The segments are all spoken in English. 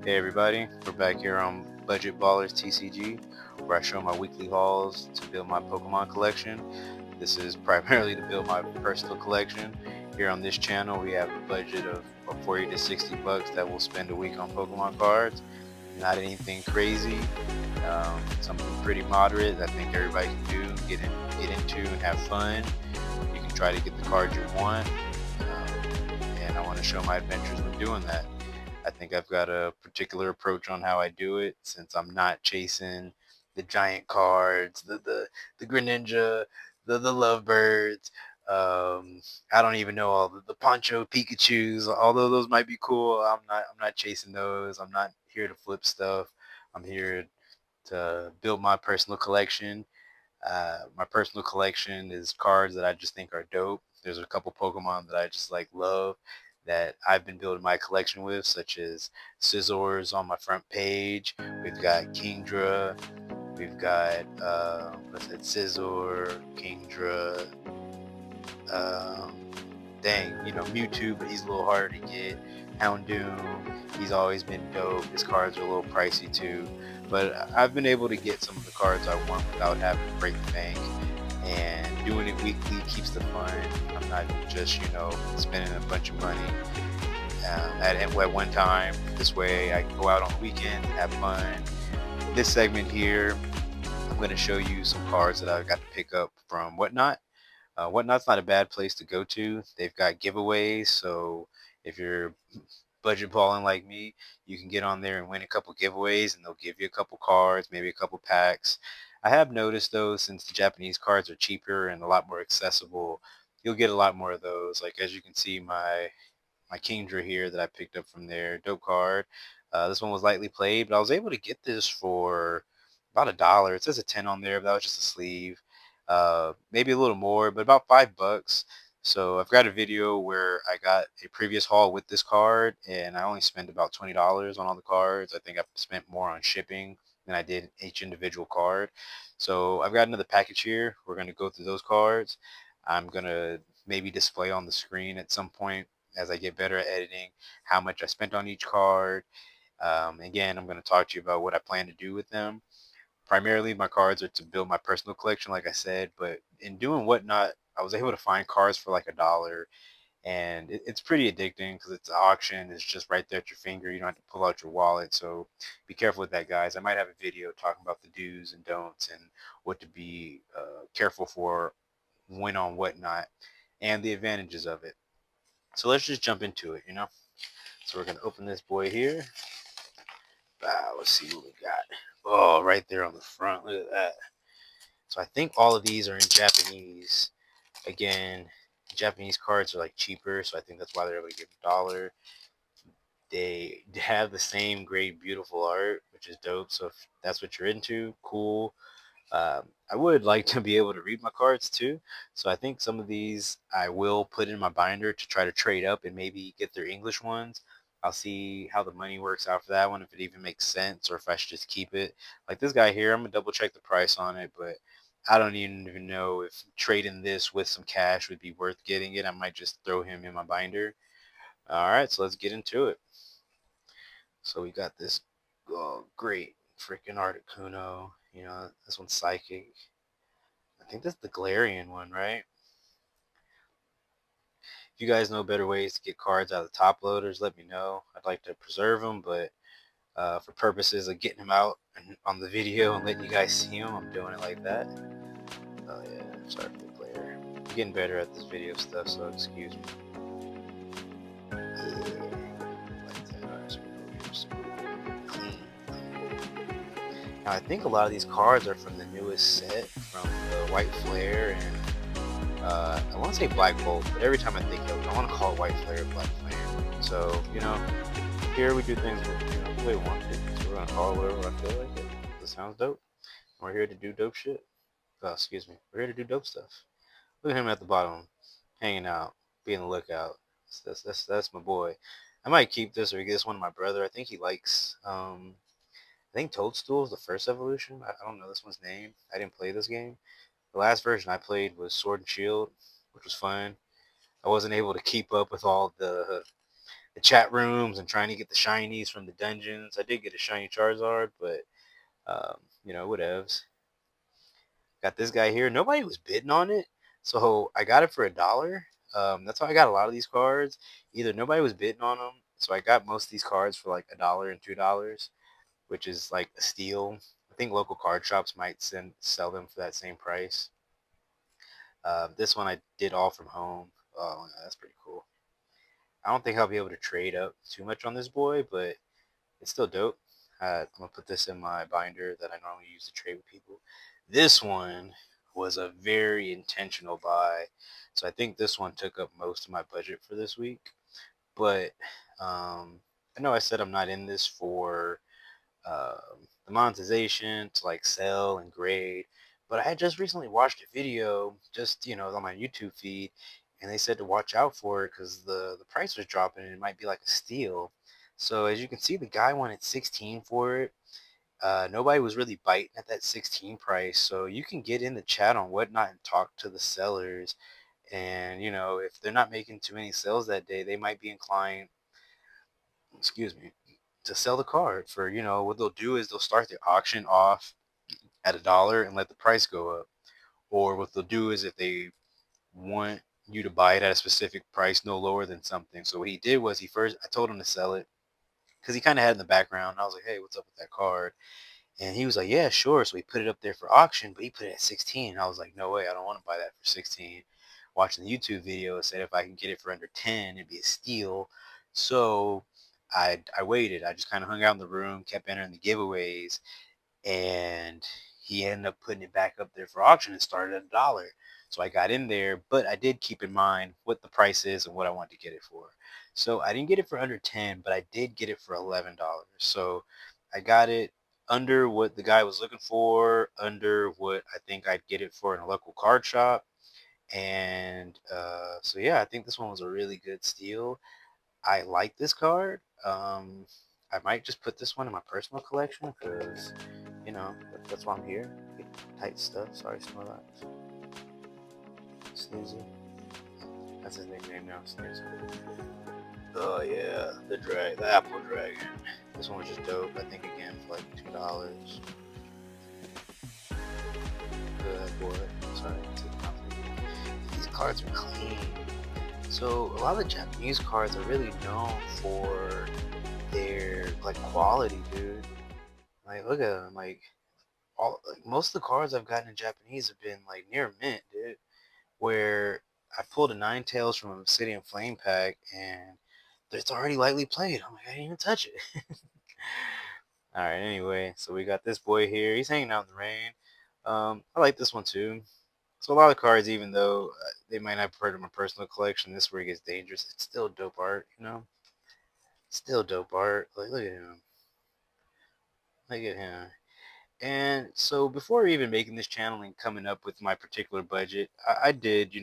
Hey everybody, we're back here on Budget Ballers TCG, where I show my weekly hauls to build my Pokemon collection. This is primarily to build my personal collection. Here on this channel, we have a budget of 40 to 60 bucks that we'll spend a week on Pokemon cards. Not anything crazy, something pretty moderate that I think everybody can do, get into and have fun. You can try to get the cards you want, and I want to show my adventures when doing that. I think I've got a particular approach on how I do it, since I'm not chasing the giant cards, the Greninja, the Lovebirds. I don't even know all the Poncho Pikachu's. Although those might be cool, I'm not chasing those. I'm not here to flip stuff. I'm here to build my personal collection. My personal collection is cards that I just think are dope. There's a couple Pokemon that I just like love that I've been building my collection with, such as Scizor's on my front page. We've got Kingdra. We've got what's it? Scizor, Kingdra. Um, Mewtwo, but he's a little harder to get. Houndoom, he's always been dope. His cards are a little pricey too, but I've been able to get some of the cards I want without having to break the bank. And doing it weekly keeps the fun. I'm not just spending a bunch of money at one time. This way, I can go out on the weekend and have fun. This segment here, I'm going to show you some cards that I got to pick up from Whatnot. Whatnot's not a bad place to go to. They've got giveaways, so if you're budget balling like me, you can get on there and win a couple giveaways, and they'll give you a couple cards, maybe a couple packs. I have noticed though, since the Japanese cards are cheaper and a lot more accessible, you'll get a lot more of those. Like as you can see, my Kingdra here that I picked up from there, dope card. This one was lightly played, but I was able to get this for about $1. It says a 10 on there, but that was just a sleeve. Maybe a little more, but about $5. So I've got a video where I got a previous haul with this card, and I only spent about $20 on all the cards. I think I've spent more on shipping than I did each individual card. So I've got another package here. We're going to go through those cards. I'm going to maybe display on the screen at some point as I get better at editing how much I spent on each card. Again, I'm going to talk to you about what I plan to do with them. Primarily, my cards are to build my personal collection, like I said, but in doing Whatnot, I was able to find cards for like $1, and it's pretty addicting because it's an auction. It's just right there at your finger. You don't have to pull out your wallet. So be careful with that, guys. I might have a video talking about the do's and don'ts and what to be careful for when on Whatnot and the advantages of it. So let's just jump into it. So we're gonna open this boy here. Let's see what we got. Oh, right there on the front. Look at that. So I think all of these are in Japanese. Again, Japanese cards are like cheaper, so I think that's why they're able to give $1. They have the same great, beautiful art, which is dope. So if that's what you're into, cool. I would like to be able to read my cards too. So I think some of these I will put in my binder to try to trade up and maybe get their English ones. I'll see how the money works out for that one, if it even makes sense or if I should just keep it. Like this guy here, I'm gonna double check the price on it, but I don't even know if trading this with some cash would be worth getting it. I might just throw him in my binder. All right, so let's get into it. So we got this great freaking Articuno. This one's psychic. I think that's the Galarian one, right? If you guys know better ways to get cards out of the top loaders, let me know. I'd like to preserve them, but for purposes of getting them out on the video and letting you guys see them, I'm doing it like that. Oh yeah, sorry for the glare. I'm getting better at this video stuff, so excuse me. Yeah, like that. Alright, so we're just clean. Now I think a lot of these cards are from the newest set, from the White Flare and I want to say Black Bolt, but every time I think of it, I want to call it White Flare Black Flame. So, here we do things the way we want to. So we're going to call it whatever I feel like it. This sounds dope. We're here to do dope shit. Oh, excuse me. We're here to do dope stuff. Look at him at the bottom, hanging out, being on the lookout. That's my boy. I might keep this or get this one to my brother. I think he likes, I think Toadstool is the first evolution. I don't know this one's name. I didn't play this game. The last version I played was Sword and Shield, which was fun. I wasn't able to keep up with all the the chat rooms and trying to get the shinies from the dungeons. I did get a shiny Charizard, but whatevs. Got this guy here. Nobody was bidding on it, so I got it for $1. That's how I got a lot of these cards. Either nobody was bidding on them, so I got most of these cards for like $1 and $2, which is like a steal. I think local card shops might sell them for that same price. This one I did all from home. Oh, that's pretty cool. I don't think I'll be able to trade up too much on this boy, but it's still dope. I'm gonna put this in my binder that I normally use to trade with people. This one was a very intentional buy, so I think this one took up most of my budget for this week. But I know I said I'm not in this for the monetization to like sell and grade. But I had just recently watched a video, just on my YouTube feed, and they said to watch out for it because the price was dropping and it might be like a steal. So as you can see, the guy wanted 16 for it. Nobody was really biting at that 16 price, so you can get in the chat on whatnot and talk to the sellers. And if they're not making too many sales that day, they might be inclined, excuse me, to sell the card for, what they'll do is they'll start the auction off at $1 and let the price go up. Or what they'll do is if they want you to buy it at a specific price, no lower than something. So what he did was I told him to sell it because he kind of had it in the background. I was like, hey, what's up with that card? And he was like, yeah, sure. So he put it up there for auction, but he put it at 16. I was like, no way, I don't want to buy that for 16. Watching the YouTube video, it said if I can get it for under 10, it'd be a steal. So I waited. I just kind of hung out in the room, kept entering the giveaways, and he ended up putting it back up there for auction and started at $1. So I got in there, but I did keep in mind what the price is and what I wanted to get it for. So I didn't get it for under 10, but I did get it for $11. So I got it under what the guy was looking for, under what I think I'd get it for in a local card shop. And so yeah, I think this one was a really good steal. I like this card. I might just put this one in my personal collection because, that's why I'm here. Get tight stuff. Sorry, Snorlax. Sneezy. That's his nickname now, Sneezy. Oh yeah, the Apple Dragon. This one was just dope. I think again for like $2. Good boy. Sorry. These cards are clean. So a lot of the Japanese cards are really known for their like quality, dude. Like look at them. Most of the cards I've gotten in Japanese have been like near mint, dude. Where I pulled a Ninetales from a Obsidian Flame pack and it's already lightly played. I'm like, I didn't even touch it. All right. Anyway, so we got this boy here. He's hanging out in the rain. I like this one too. So a lot of cards, even though they might not be part of my personal collection, this is where it gets dangerous. It's still dope art, Still dope art. Like, look at him. Look at him. And so before even making this channel and coming up with my particular budget, I did,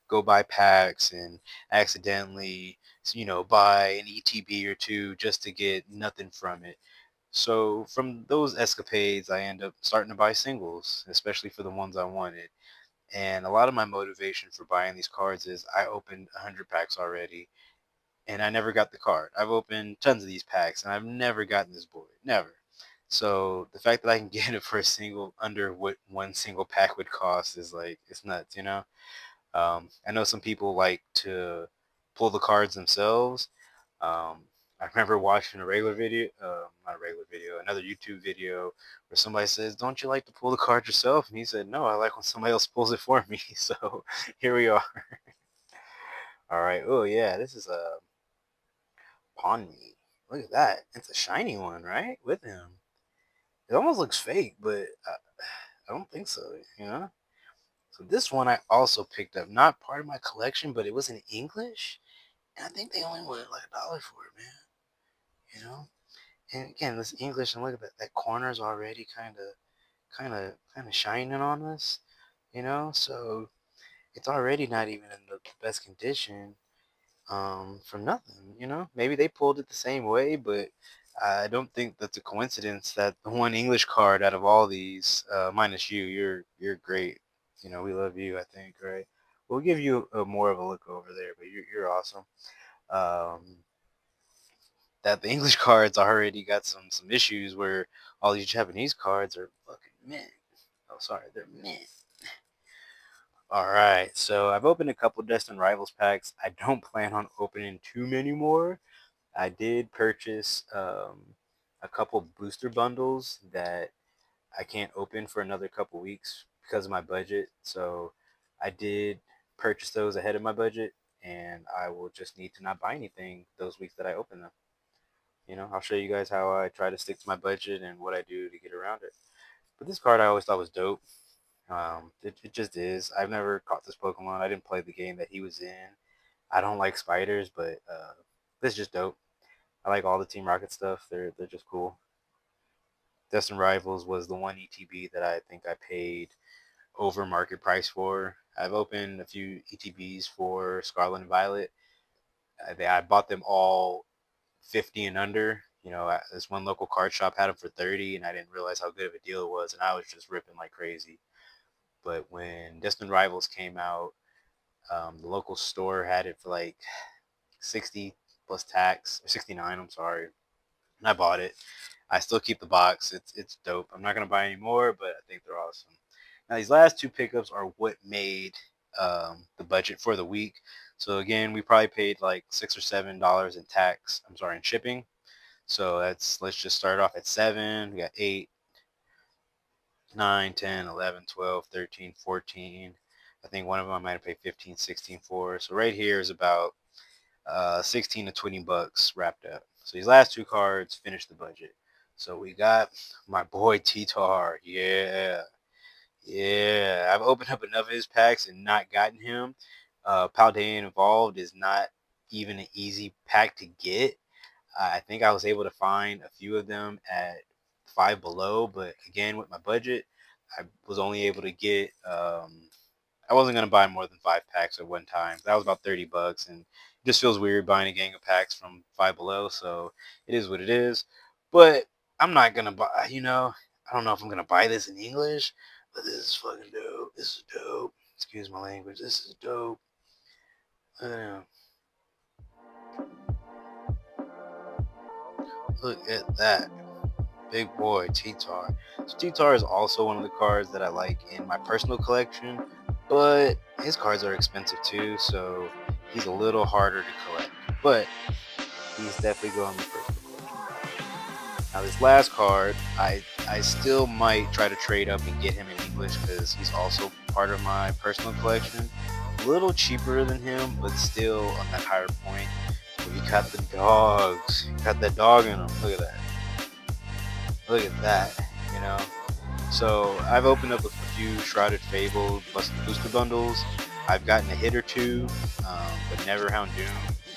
go buy packs and accidentally, buy an ETB or two just to get nothing from it. So from those escapades, I end up starting to buy singles, especially for the ones I wanted. And a lot of my motivation for buying these cards is I opened 100 packs already and I never got the card. I've opened tons of these packs and I've never gotten this boy. Never. So the fact that I can get it for a single under what one single pack would cost is like it's nuts. I know some people like to pull the cards themselves. I remember watching not a regular video, another YouTube video where somebody says, "Don't you like to pull the card yourself?" And he said, "No, I like when somebody else pulls it for me." So here we are. All right. Oh yeah, this is a Pawn Me. Look at that. It's a shiny one, right? With him. It almost looks fake, but I don't think so. So this one I also picked up, not part of my collection, but it was in English, and I think they only wanted like $1 for it, man. You know. And again, this English, and look at that corner is already kind of shining on us. So it's already not even in the best condition. From nothing. Maybe they pulled it the same way, but I don't think that's a coincidence that the one English card out of all these, minus you, you're great. We love you, I think, right? We'll give you more of a look over there, but you're awesome. Um, that the English cards already got some issues where all these Japanese cards are fucking mint. Oh, sorry, they're mint. All right, so I've opened a couple Destined Rivals packs. I don't plan on opening too many more. I did purchase a couple booster bundles that I can't open for another couple weeks because of my budget. So I did purchase those ahead of my budget, and I will just need to not buy anything those weeks that I open them. I'll show you guys how I try to stick to my budget and what I do to get around it. But this card I always thought was dope. It just is. I've never caught this Pokemon. I didn't play the game that he was in. I don't like spiders, but this is just dope. I like all the Team Rocket stuff. They're just cool. Destined Rivals was the one ETB that I think I paid over market price for. I've opened a few ETBs for Scarlet and Violet. I bought them all 50 and under. This one local card shop had them for 30, and I didn't realize how good of a deal it was, and I was just ripping like crazy. But when Destined Rivals came out, the local store had it for like 60 plus tax, or 69. I'm sorry, and I bought it. I still keep the box. It's dope. I'm not gonna buy any more, but I think they're awesome. Now these last two pickups are what made the budget for the week. So again, we probably paid like $6 or $7 in tax. I'm sorry, in shipping. So let's just start off at 7. We got 8, 9, 10, 11, 12, 13, 14. I think one of them I might have paid 15, 16 for. So right here is about 16 to 20 bucks wrapped up. So these last two cards finished the budget. So we got my boy T-Tar. Yeah. Yeah. I've opened up enough of his packs and not gotten him. Paldean Evolved is not even an easy pack to get. I think I was able to find a few of them at Five Below, but again, with my budget, I was only able to get I wasn't gonna buy more than 5 packs at one time. That was about 30 bucks, and it just feels weird buying a gang of packs from Five Below. So it is what it is. But I'm not gonna buy. I don't know if I'm gonna buy this in English, but this is fucking dope. This is dope. Excuse my language. This is dope. Look at that. Big boy T-Tar. So T-Tar is also one of the cards that I like in my personal collection, but his cards are expensive too, so he's a little harder to collect. But he's definitely going in the personal collection. Now this last card, I still might try to trade up and get him in English because he's also part of my personal collection. A little cheaper than him, but still on that higher point. We got the dogs. Got that dog in him. Look at that. Look at that. So I've opened up a few Shrouded Fable booster bundles. I've gotten a hit or two, but never Houndoom.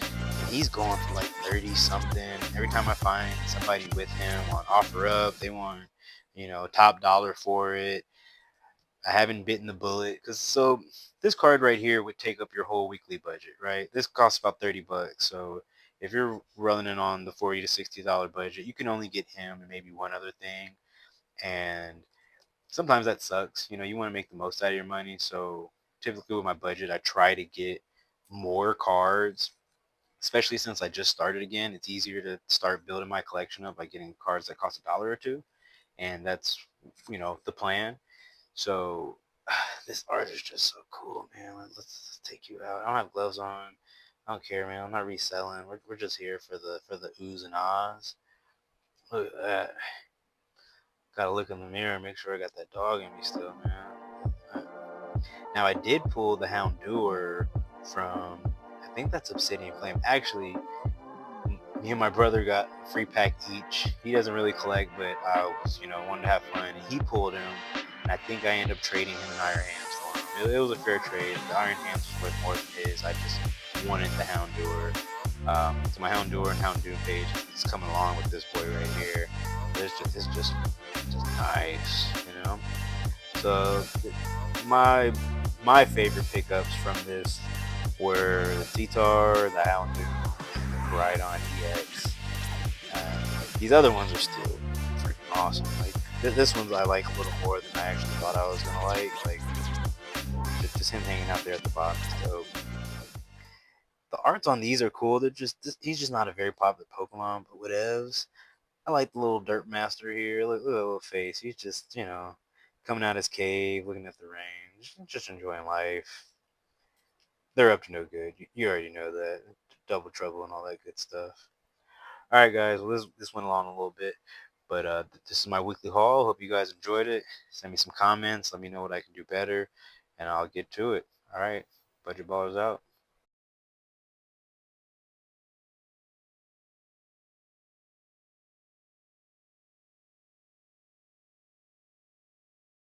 And he's going for like 30 something. Every time I find somebody with him on OfferUp, they want, top dollar for it. I haven't bitten the bullet so this card right here would take up your whole weekly budget, right? This costs about 30 bucks. So if you're running on the $40 to $60 budget, you can only get him and maybe one other thing. And sometimes that sucks. You want to make the most out of your money. So typically with my budget, I try to get more cards, especially since I just started again. It's easier to start building my collection up by getting cards that cost $1 or $2. And that's, the plan. So this art is just so cool, man. Let's take you out. I don't have gloves on. I don't care, man. I'm not reselling. We're just here for the oohs and ahs. Look at that. Gotta look in the mirror and make sure I got that dog in me still, man. Now I did pull the Houndour from, I think that's Obsidian Flame. Actually, me and my brother got a free pack each. He doesn't really collect, but I was, wanted to have fun. And he pulled him, and I think I ended up trading him an Iron Hands for him. It was a fair trade. The Iron Hands was worth more than his. I just wanted the Houndour. So my Houndour and Houndoom page is coming along with this boy right here. It's just nice, So my favorite pickups from this were the T-Tar, the Houndoom, and the Koraidon EX. These other ones are still freaking awesome. Like this one's I like a little more than I actually thought I was gonna like. Like just him hanging out there at the bottom is dope. The arts on these are cool. He's just not a very popular Pokemon, but whatevs. I like the little Dirt Master here. Look at the little face. He's just, coming out his cave, looking at the range, just enjoying life. They're up to no good. You already know that. Double trouble and all that good stuff. All right, guys. Well, this went along a little bit, but this is my weekly haul. Hope you guys enjoyed it. Send me some comments. Let me know what I can do better, and I'll get to it. All right. Budget Ballers out.